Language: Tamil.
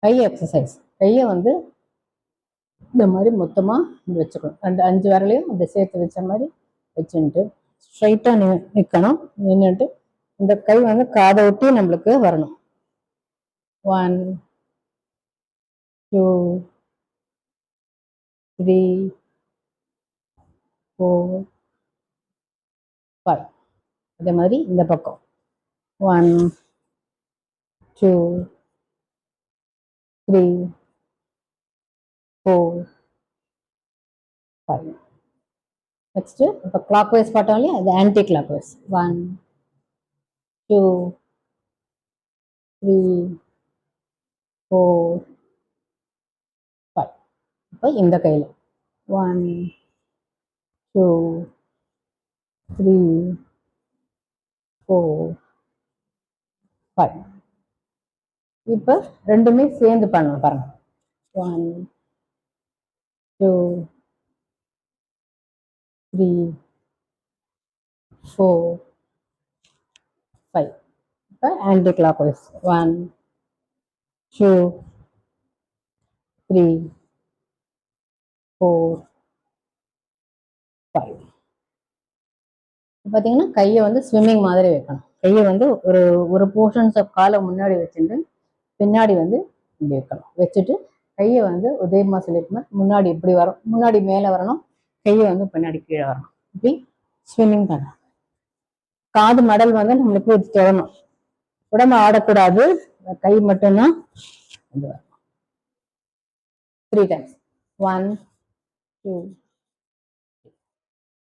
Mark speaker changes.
Speaker 1: கை எக்ஸசைஸ். கையை வந்து இந்த மாதிரி மொத்தமாக இப்படி வச்சுக்கணும். 5 விரலையும் அப்படி சேர்த்து வச்ச மாதிரி வச்சுட்டு ஸ்ட்ரைட்டாக நிற்கணும். நின்றுட்டு இந்த கை வந்து காதை ஒட்டி நம்மளுக்கு வரணும். 1 2 3 4 5. அதே மாதிரி இந்த பக்கம் 1 2 3 4 5. நெக்ஸ்ட் இப்போ கிளாக் வைஸ் பார்த்தோம் இல்லையா, அது ஆன்டி கிளாக் வைஸ். 1 2 3 4 5. இப்போ இந்த கையில் 1 2 3 4 5. இப்போ ரெண்டுமே சேர்ந்து பண்ணணும் பாருங்க. 1 2 3 4 5. இப்போ ஆன்டி கிளாக் வைஸ் 1 2 3 4 5. பார்த்தீங்கன்னா கையை வந்து ஸ்விம்மிங் மாதிரி வைக்கணும். கையை வந்து ஒரு போர்ஷன்ஸ் ஆஃப் காலை முன்னாடி வச்சுட்டு பின்னாடி வந்து இப்படி வைக்கணும். வச்சுட்டு கையை வந்து உதயமா சொல்லிட்டு முன்னாடி இப்படி வரும், முன்னாடி மேலே வரணும், கையை வந்து பின்னாடி கீழே வரணும். இப்படி ஸ்விம்மிங் பண்ணணும். காது மடல் வந்து நம்மளுக்கு இது தொடணும். உடம்பு ஆடக்கூடாது, கை மட்டும்தான். 3 times 1 2